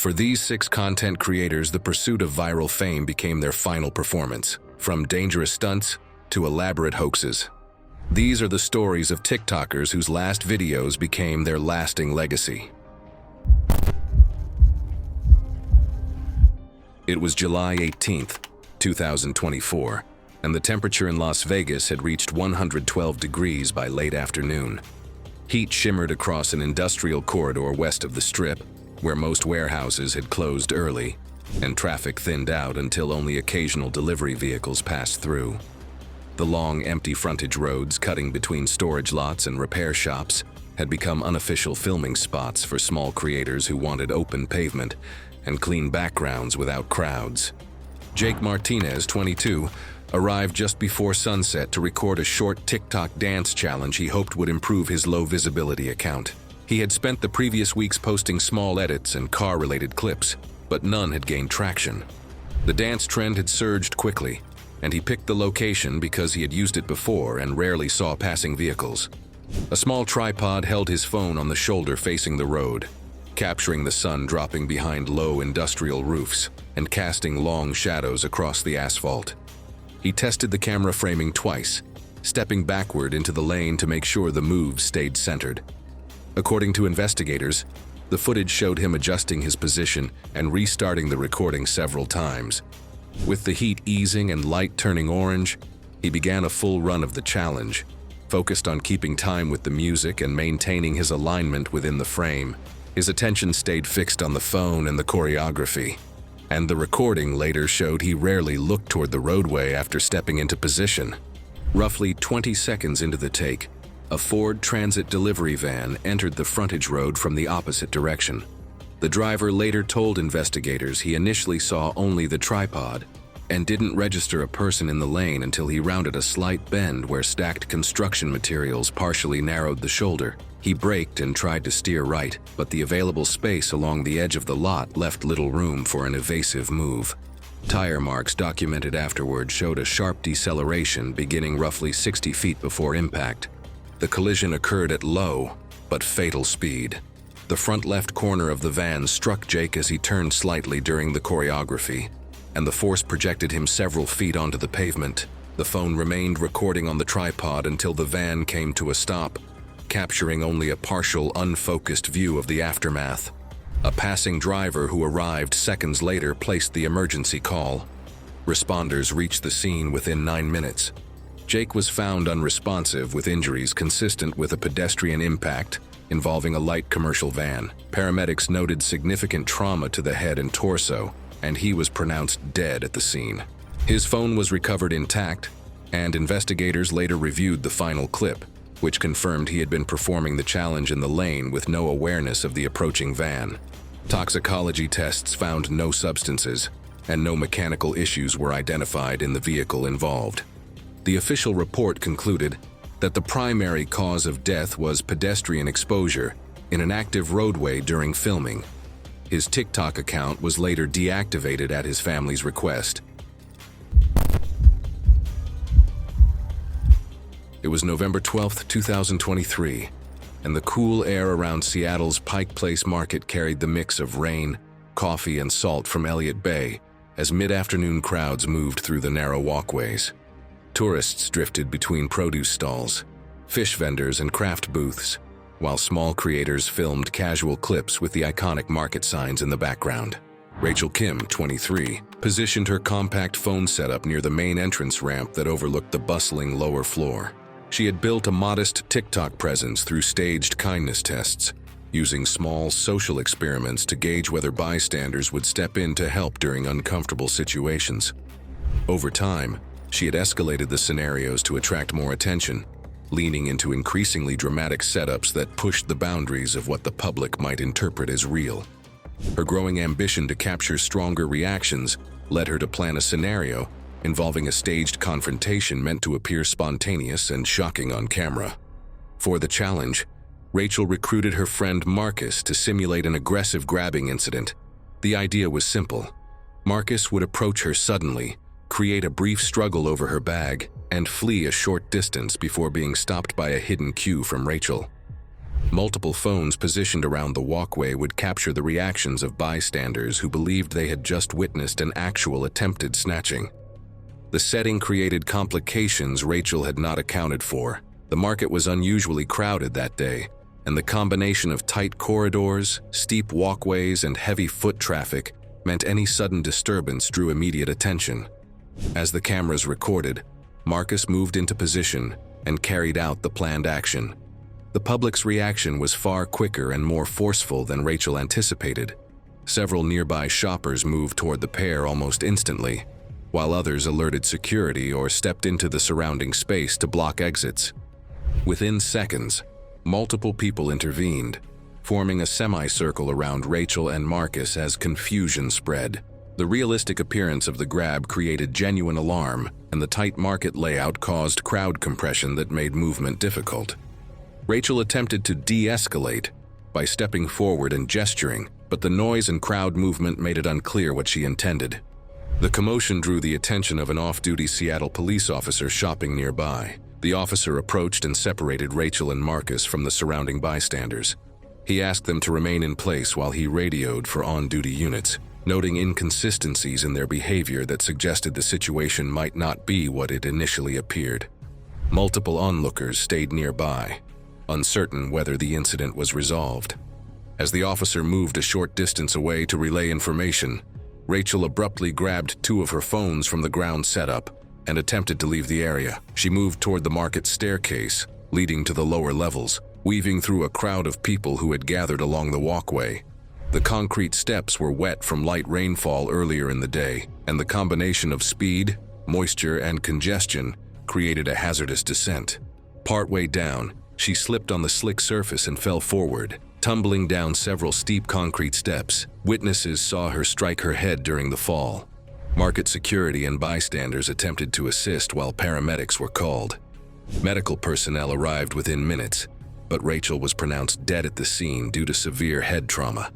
For these 6 content creators, the pursuit of viral fame became their final performance, from dangerous stunts to elaborate hoaxes. These are the stories of TikTokers whose last videos became their lasting legacy. It was July 18th, 2024, and the temperature in Las Vegas had reached 112 degrees by late afternoon. Heat shimmered across an industrial corridor west of the Strip, where most warehouses had closed early, and traffic thinned out until only occasional delivery vehicles passed through. The long, empty frontage roads cutting between storage lots and repair shops had become unofficial filming spots for small creators who wanted open pavement and clean backgrounds without crowds. Jake Martinez, 22, arrived just before sunset to record a short TikTok dance challenge he hoped would improve his low-visibility account. He had spent the previous weeks posting small edits and car-related clips, but none had gained traction. The dance trend had surged quickly, and he picked the location because he had used it before and rarely saw passing vehicles. A small tripod held his phone on the shoulder facing the road, capturing the sun dropping behind low industrial roofs and casting long shadows across the asphalt. He tested the camera framing twice, stepping backward into the lane to make sure the moves stayed centered. According to investigators, the footage showed him adjusting his position and restarting the recording several times. With the heat easing and light turning orange, he began a full run of the challenge, focused on keeping time with the music and maintaining his alignment within the frame. His attention stayed fixed on the phone and the choreography, and the recording later showed he rarely looked toward the roadway after stepping into position. Roughly 20 seconds into the take, a Ford Transit delivery van entered the frontage road from the opposite direction. The driver later told investigators he initially saw only the tripod and didn't register a person in the lane until he rounded a slight bend where stacked construction materials partially narrowed the shoulder. He braked and tried to steer right, but the available space along the edge of the lot left little room for an evasive move. Tire marks documented afterward showed a sharp deceleration beginning roughly 60 feet before impact. The collision occurred at low, but fatal speed. The front left corner of the van struck Jake as he turned slightly during the choreography, and the force projected him several feet onto the pavement. The phone remained recording on the tripod until the van came to a stop, capturing only a partial, unfocused view of the aftermath. A passing driver who arrived seconds later placed the emergency call. Responders reached the scene within 9 minutes. Jake was found unresponsive with injuries consistent with a pedestrian impact involving a light commercial van. Paramedics noted significant trauma to the head and torso, and he was pronounced dead at the scene. His phone was recovered intact, and investigators later reviewed the final clip, which confirmed he had been performing the challenge in the lane with no awareness of the approaching van. Toxicology tests found no substances, and no mechanical issues were identified in the vehicle involved. The official report concluded that the primary cause of death was pedestrian exposure in an active roadway during filming. His TikTok account was later deactivated at his family's request. It was November 12, 2023, and the cool air around Seattle's Pike Place Market carried the mix of rain, coffee, and salt from Elliott Bay as mid-afternoon crowds moved through the narrow walkways. Tourists drifted between produce stalls, fish vendors, and craft booths, while small creators filmed casual clips with the iconic market signs in the background. Rachel Kim, 23, positioned her compact phone setup near the main entrance ramp that overlooked the bustling lower floor. She had built a modest TikTok presence through staged kindness tests, using small social experiments to gauge whether bystanders would step in to help during uncomfortable situations. Over time, she had escalated the scenarios to attract more attention, leaning into increasingly dramatic setups that pushed the boundaries of what the public might interpret as real. Her growing ambition to capture stronger reactions led her to plan a scenario involving a staged confrontation meant to appear spontaneous and shocking on camera. For the challenge, Rachel recruited her friend Marcus to simulate an aggressive grabbing incident. The idea was simple. Marcus would approach her suddenly, create a brief struggle over her bag, and flee a short distance before being stopped by a hidden cue from Rachel. Multiple phones positioned around the walkway would capture the reactions of bystanders who believed they had just witnessed an actual attempted snatching. The setting created complications Rachel had not accounted for. The market was unusually crowded that day, and the combination of tight corridors, steep walkways, and heavy foot traffic meant any sudden disturbance drew immediate attention. As the cameras recorded, Marcus moved into position and carried out the planned action. The public's reaction was far quicker and more forceful than Rachel anticipated. Several nearby shoppers moved toward the pair almost instantly, while others alerted security or stepped into the surrounding space to block exits. Within seconds, multiple people intervened, forming a semicircle around Rachel and Marcus as confusion spread. The realistic appearance of the grab created genuine alarm, and the tight market layout caused crowd compression that made movement difficult. Rachel attempted to de-escalate by stepping forward and gesturing, but the noise and crowd movement made it unclear what she intended. The commotion drew the attention of an off-duty Seattle police officer shopping nearby. The officer approached and separated Rachel and Marcus from the surrounding bystanders. He asked them to remain in place while he radioed for on-duty units, noting inconsistencies in their behavior that suggested the situation might not be what it initially appeared. Multiple onlookers stayed nearby, uncertain whether the incident was resolved. As the officer moved a short distance away to relay information, Rachel abruptly grabbed two of her phones from the ground setup and attempted to leave the area. She moved toward the market staircase, leading to the lower levels, weaving through a crowd of people who had gathered along the walkway. The concrete steps were wet from light rainfall earlier in the day, and the combination of speed, moisture, and congestion created a hazardous descent. Partway down, she slipped on the slick surface and fell forward, tumbling down several steep concrete steps. Witnesses saw her strike her head during the fall. Market security and bystanders attempted to assist while paramedics were called. Medical personnel arrived within minutes, but Rachel was pronounced dead at the scene due to severe head trauma.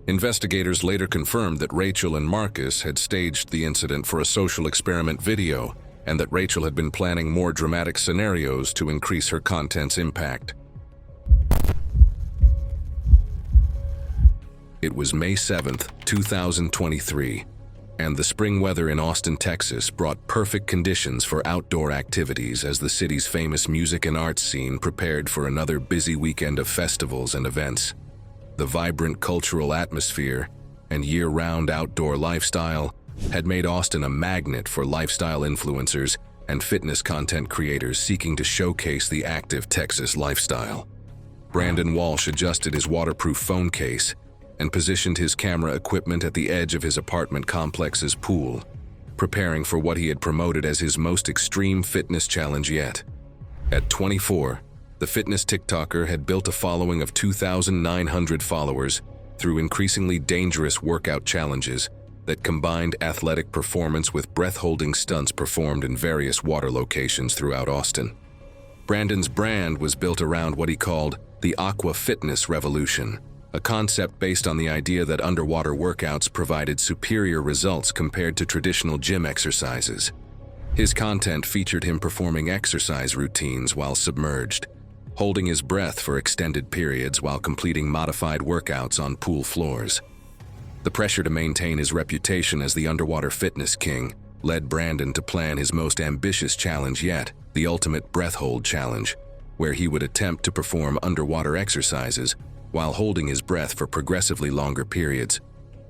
Investigators later confirmed that Rachel and Marcus had staged the incident for a social experiment video, and that Rachel had been planning more dramatic scenarios to increase her content's impact. It was May 7th, 2023, and the spring weather in Austin, Texas brought perfect conditions for outdoor activities as the city's famous music and arts scene prepared for another busy weekend of festivals and events. The vibrant cultural atmosphere and year-round outdoor lifestyle had made Austin a magnet for lifestyle influencers and fitness content creators seeking to showcase the active Texas lifestyle. Brandon Walsh adjusted his waterproof phone case and positioned his camera equipment at the edge of his apartment complex's pool, preparing for what he had promoted as his most extreme fitness challenge yet. At 24, the fitness TikToker had built a following of 2,900 followers through increasingly dangerous workout challenges that combined athletic performance with breath-holding stunts performed in various water locations throughout Austin. Brandon's brand was built around what he called the Aqua Fitness Revolution, a concept based on the idea that underwater workouts provided superior results compared to traditional gym exercises. His content featured him performing exercise routines while submerged, holding his breath for extended periods while completing modified workouts on pool floors. The pressure to maintain his reputation as the underwater fitness king led Brandon to plan his most ambitious challenge yet, the Ultimate Breath Hold Challenge, where he would attempt to perform underwater exercises while holding his breath for progressively longer periods.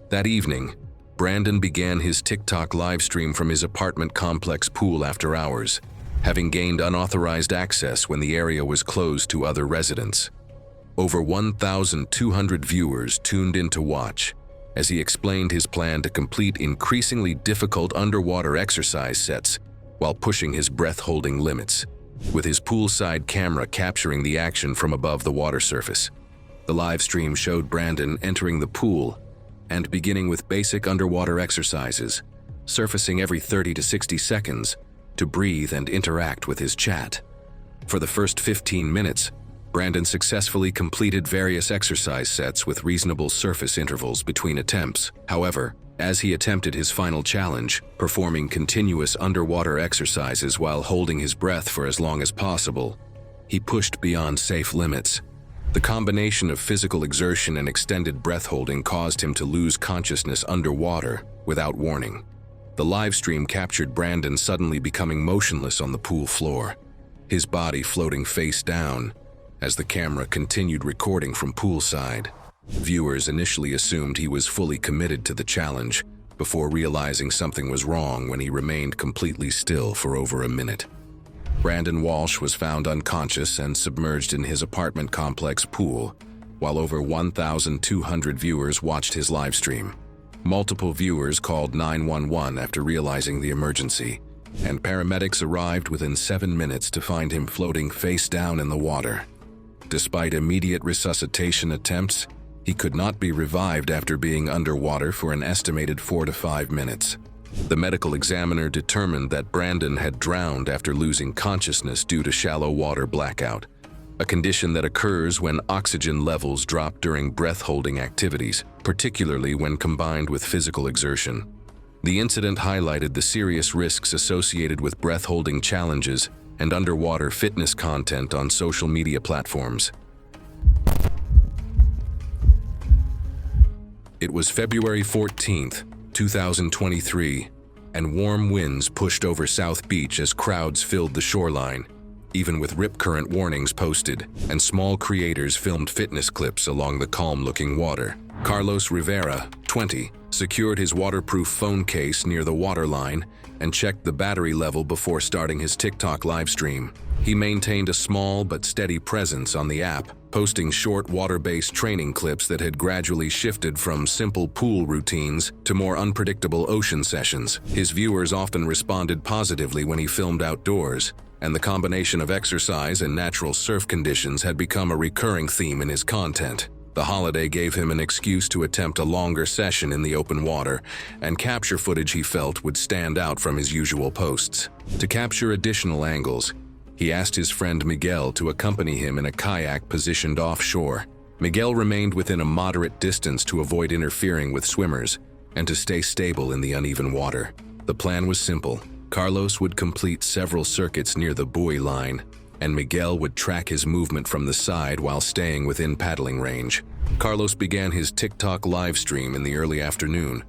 That evening, Brandon began his TikTok livestream from his apartment complex pool after hours, having gained unauthorized access when the area was closed to other residents. Over 1,200 viewers tuned in to watch as he explained his plan to complete increasingly difficult underwater exercise sets while pushing his breath-holding limits, with his poolside camera capturing the action from above the water surface. The live stream showed Brandon entering the pool and beginning with basic underwater exercises, surfacing every 30 to 60 seconds to breathe and interact with his chat. For the first 15 minutes, Brandon successfully completed various exercise sets with reasonable surface intervals between attempts. However, as he attempted his final challenge, performing continuous underwater exercises while holding his breath for as long as possible, he pushed beyond safe limits. The combination of physical exertion and extended breath holding caused him to lose consciousness underwater without warning. The live stream captured Brandon suddenly becoming motionless on the pool floor, his body floating face down as the camera continued recording from poolside. Viewers initially assumed he was fully committed to the challenge before realizing something was wrong when he remained completely still for over a minute. Brandon Walsh was found unconscious and submerged in his apartment complex pool, while over 1,200 viewers watched his live stream. Multiple viewers called 911 after realizing the emergency, and paramedics arrived within 7 minutes to find him floating face down in the water. Despite immediate resuscitation attempts, he could not be revived after being underwater for an estimated 4 to 5 minutes. The medical examiner determined that Brandon had drowned after losing consciousness due to shallow water blackout, a condition that occurs when oxygen levels drop during breath-holding activities, particularly when combined with physical exertion. The incident highlighted the serious risks associated with breath-holding challenges and underwater fitness content on social media platforms. It was February 14th, 2023, and warm winds pushed over South Beach as crowds filled the shoreline, even with rip current warnings posted, and small creators filmed fitness clips along the calm-looking water. Carlos Rivera, 20, secured his waterproof phone case near the waterline and checked the battery level before starting his TikTok livestream. He maintained a small but steady presence on the app, posting short water-based training clips that had gradually shifted from simple pool routines to more unpredictable ocean sessions. His viewers often responded positively when he filmed outdoors, and the combination of exercise and natural surf conditions had become a recurring theme in his content. The holiday gave him an excuse to attempt a longer session in the open water and capture footage he felt would stand out from his usual posts. To capture additional angles, he asked his friend Miguel to accompany him in a kayak positioned offshore. Miguel remained within a moderate distance to avoid interfering with swimmers and to stay stable in the uneven water. The plan was simple. Carlos would complete several circuits near the buoy line, and Miguel would track his movement from the side while staying within paddling range. Carlos began his TikTok live stream in the early afternoon.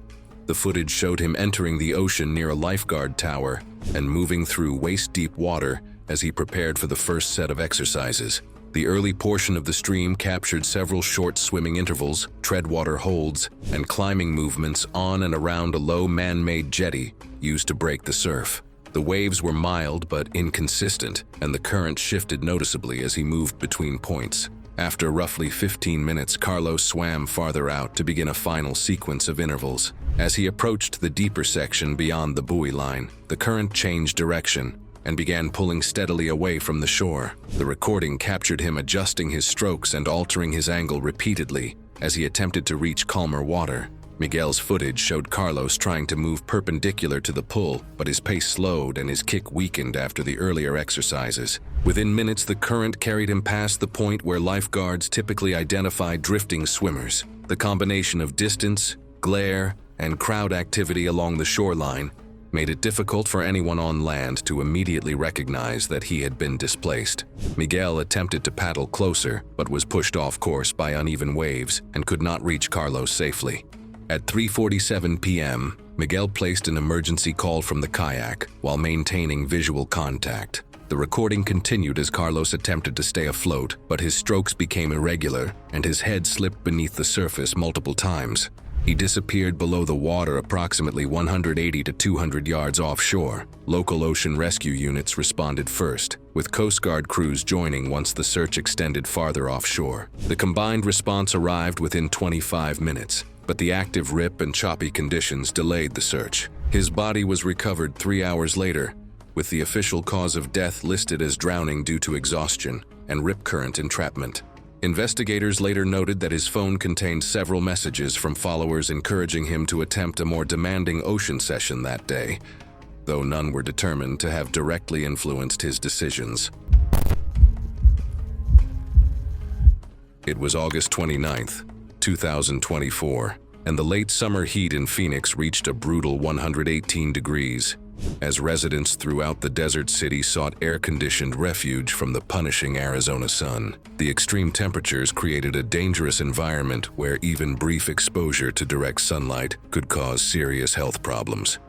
The footage showed him entering the ocean near a lifeguard tower and moving through waist-deep water as he prepared for the first set of exercises. The early portion of the stream captured several short swimming intervals, treadwater holds, and climbing movements on and around a low man-made jetty used to break the surf. The waves were mild but inconsistent, and the current shifted noticeably as he moved between points. After roughly 15 minutes, Carlos swam farther out to begin a final sequence of intervals. As he approached the deeper section beyond the buoy line, the current changed direction and began pulling steadily away from the shore. The recording captured him adjusting his strokes and altering his angle repeatedly as he attempted to reach calmer water. Miguel's footage showed Carlos trying to move perpendicular to the pull, but his pace slowed and his kick weakened after the earlier exercises. Within minutes, the current carried him past the point where lifeguards typically identify drifting swimmers. The combination of distance, glare, and crowd activity along the shoreline made it difficult for anyone on land to immediately recognize that he had been displaced. Miguel attempted to paddle closer, but was pushed off course by uneven waves and could not reach Carlos safely. At 3:47 p.m., Miguel placed an emergency call from the kayak while maintaining visual contact. The recording continued as Carlos attempted to stay afloat, but his strokes became irregular and his head slipped beneath the surface multiple times. He disappeared below the water approximately 180 to 200 yards offshore. Local ocean rescue units responded first, with Coast Guard crews joining once the search extended farther offshore. The combined response arrived within 25 minutes, but the active rip and choppy conditions delayed the search. His body was recovered 3 hours later, with the official cause of death listed as drowning due to exhaustion and rip current entrapment. Investigators later noted that his phone contained several messages from followers encouraging him to attempt a more demanding ocean session that day, though none were determined to have directly influenced his decisions. It was August 29th, 2024, and the late summer heat in Phoenix reached a brutal 118 degrees. as residents throughout the desert city sought air-conditioned refuge from the punishing Arizona sun. The extreme temperatures created a dangerous environment where even brief exposure to direct sunlight could cause serious health problems,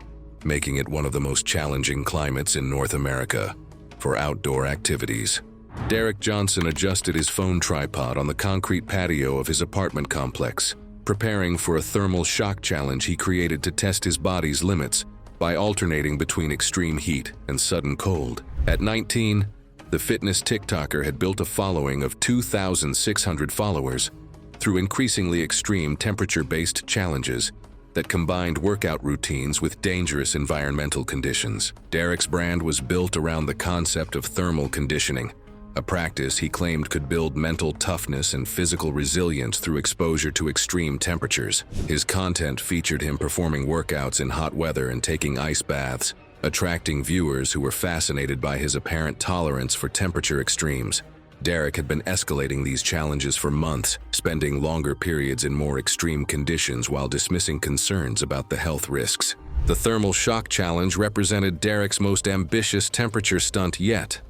making it one of the most challenging climates in North America for outdoor activities. Derek Johnson adjusted his phone tripod on the concrete patio of his apartment complex, preparing for a thermal shock challenge he created to test his body's limits by alternating between extreme heat and sudden cold. At 19, the fitness TikToker had built a following of 2,600 followers through increasingly extreme temperature-based challenges that combined workout routines with dangerous environmental conditions. Derek's brand was built around the concept of thermal conditioning, a practice he claimed could build mental toughness and physical resilience through exposure to extreme temperatures. His content featured him performing workouts in hot weather and taking ice baths, attracting viewers who were fascinated by his apparent tolerance for temperature extremes. Derek had been escalating these challenges for months, spending longer periods in more extreme conditions while dismissing concerns about the health risks. The thermal shock challenge represented Derek's most ambitious temperature stunt yet,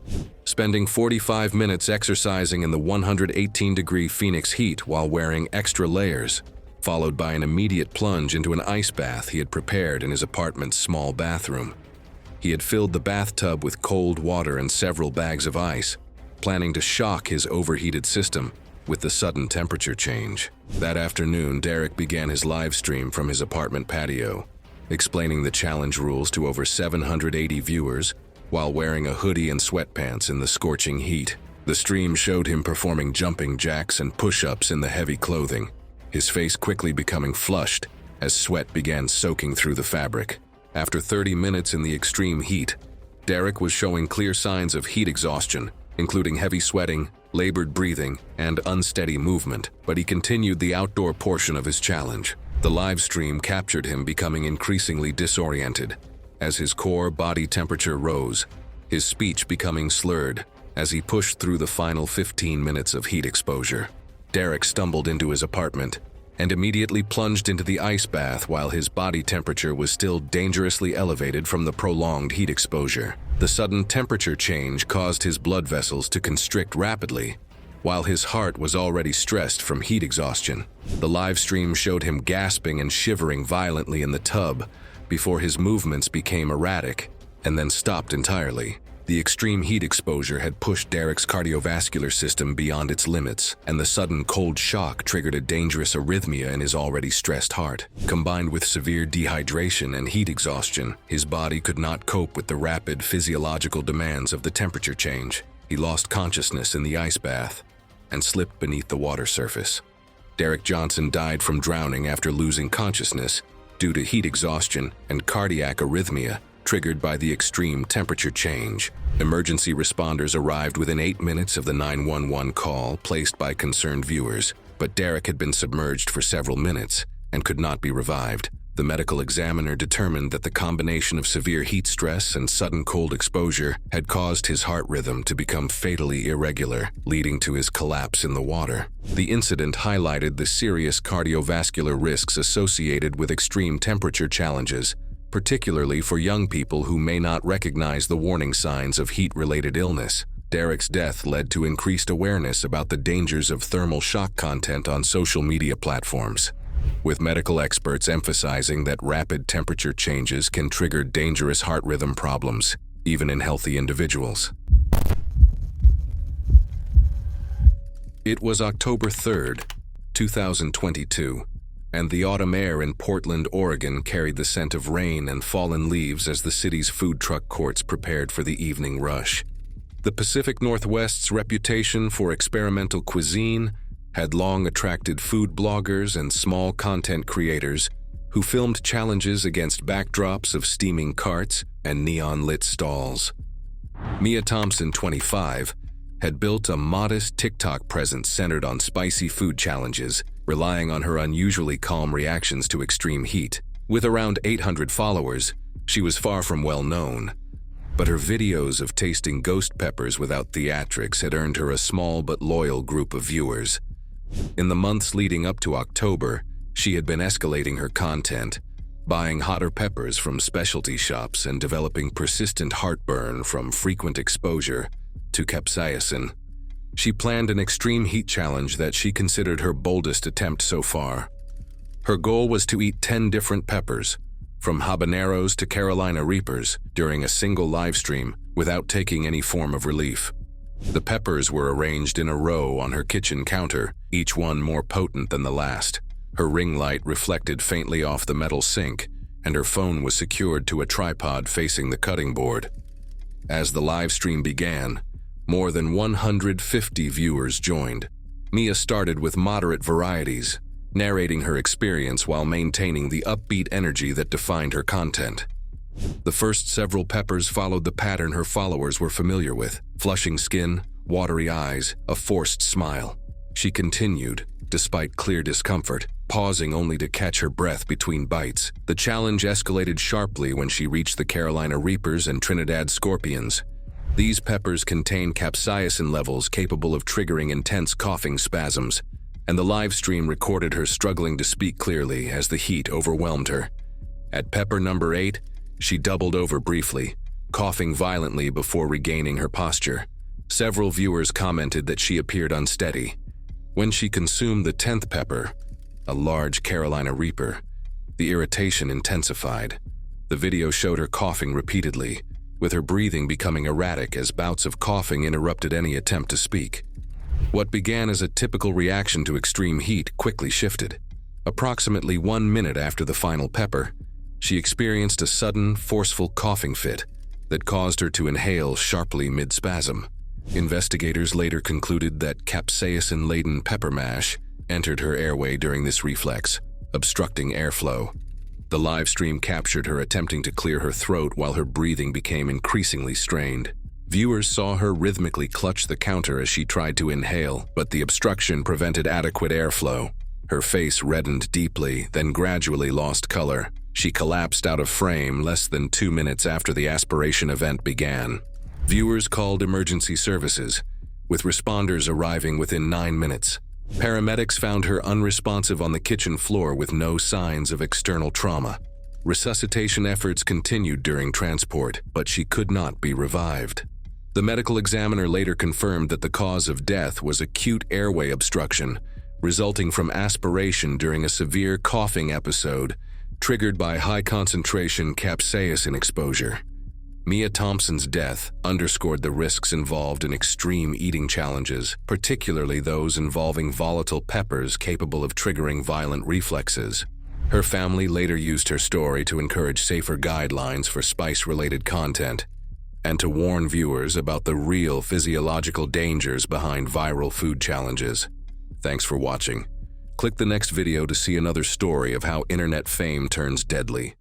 spending 45 minutes exercising in the 118-degree Phoenix heat while wearing extra layers, followed by an immediate plunge into an ice bath he had prepared in his apartment's small bathroom. He had filled the bathtub with cold water and several bags of ice, planning to shock his overheated system with the sudden temperature change. That afternoon, Derek began his live stream from his apartment patio, explaining the challenge rules to over 780 viewers while wearing a hoodie and sweatpants in the scorching heat. The stream showed him performing jumping jacks and push-ups in the heavy clothing, his face quickly becoming flushed as sweat began soaking through the fabric. After 30 minutes in the extreme heat, Derek was showing clear signs of heat exhaustion, including heavy sweating, labored breathing, and unsteady movement, but he continued the outdoor portion of his challenge. The live stream captured him becoming increasingly disoriented as his core body temperature rose, his speech becoming slurred as he pushed through the final 15 minutes of heat exposure. Derek stumbled into his apartment and immediately plunged into the ice bath while his body temperature was still dangerously elevated from the prolonged heat exposure. The sudden temperature change caused his blood vessels to constrict rapidly, while his heart was already stressed from heat exhaustion. The live stream showed him gasping and shivering violently in the tub before his movements became erratic and then stopped entirely. The extreme heat exposure had pushed Derek's cardiovascular system beyond its limits, and the sudden cold shock triggered a dangerous arrhythmia in his already stressed heart. Combined with severe dehydration and heat exhaustion, his body could not cope with the rapid physiological demands of the temperature change. He lost consciousness in the ice bath and slipped beneath the water surface. Derek Johnson died from drowning after losing consciousness due to heat exhaustion and cardiac arrhythmia triggered by the extreme temperature change. Emergency responders arrived within 8 minutes of the 911 call placed by concerned viewers, but Derek had been submerged for several minutes and could not be revived. The medical examiner determined that the combination of severe heat stress and sudden cold exposure had caused his heart rhythm to become fatally irregular, leading to his collapse in the water. The incident highlighted the serious cardiovascular risks associated with extreme temperature challenges, particularly for young people who may not recognize the warning signs of heat-related illness. Derek's death led to increased awareness about the dangers of thermal shock content on social media platforms, with medical experts emphasizing that rapid temperature changes can trigger dangerous heart rhythm problems, even in healthy individuals. It was October 3rd, 2022, and the autumn air in Portland, Oregon carried the scent of rain and fallen leaves as the city's food truck courts prepared for the evening rush. The Pacific Northwest's reputation for experimental cuisine had long attracted food bloggers and small content creators who filmed challenges against backdrops of steaming carts and neon-lit stalls. Mia Thompson, 25, had built a modest TikTok presence centered on spicy food challenges, relying on her unusually calm reactions to extreme heat. With around 800 followers, she was far from well known, but her videos of tasting ghost peppers without theatrics had earned her a small but loyal group of viewers. In the months leading up to October, she had been escalating her content, buying hotter peppers from specialty shops and developing persistent heartburn from frequent exposure to capsaicin. She planned an extreme heat challenge that she considered her boldest attempt so far. Her goal was to eat 10 different peppers, from habaneros to Carolina Reapers, during a single live stream without taking any form of relief. The peppers were arranged in a row on her kitchen counter, each one more potent than the last. Her ring light reflected faintly off the metal sink, and her phone was secured to a tripod facing the cutting board. As the live stream began, more than 150 viewers joined. Mia started with moderate varieties, narrating her experience while maintaining the upbeat energy that defined her content. The first several peppers followed the pattern her followers were familiar with: flushing skin, watery eyes, a forced smile. She continued, despite clear discomfort, pausing only to catch her breath between bites. The challenge escalated sharply when she reached the Carolina Reapers and Trinidad Scorpions. These peppers contain capsaicin levels capable of triggering intense coughing spasms, and the live stream recorded her struggling to speak clearly as the heat overwhelmed her. At pepper number 8, she doubled over briefly, coughing violently before regaining her posture. Several viewers commented that she appeared unsteady. When she consumed the 10th pepper, a large Carolina Reaper, the irritation intensified. The video showed her coughing repeatedly, with her breathing becoming erratic as bouts of coughing interrupted any attempt to speak. What began as a typical reaction to extreme heat quickly shifted. Approximately 1 minute after the final pepper, she experienced a sudden, forceful coughing fit that caused her to inhale sharply mid-spasm. Investigators later concluded that capsaicin-laden pepper mash entered her airway during this reflex, obstructing airflow. The live stream captured her attempting to clear her throat while her breathing became increasingly strained. Viewers saw her rhythmically clutch the counter as she tried to inhale, but the obstruction prevented adequate airflow. Her face reddened deeply, then gradually lost color. She collapsed out of frame less than 2 minutes after the aspiration event began. Viewers called emergency services, with responders arriving within 9 minutes. Paramedics found her unresponsive on the kitchen floor with no signs of external trauma. Resuscitation efforts continued during transport, but she could not be revived. The medical examiner later confirmed that the cause of death was acute airway obstruction, resulting from aspiration during a severe coughing episode triggered by high-concentration capsaicin exposure. Mia Thompson's death underscored the risks involved in extreme eating challenges, particularly those involving volatile peppers capable of triggering violent reflexes. Her family later used her story to encourage safer guidelines for spice-related content and to warn viewers about the real physiological dangers behind viral food challenges. Thanks for watching. Click the next video to see another story of how internet fame turns deadly.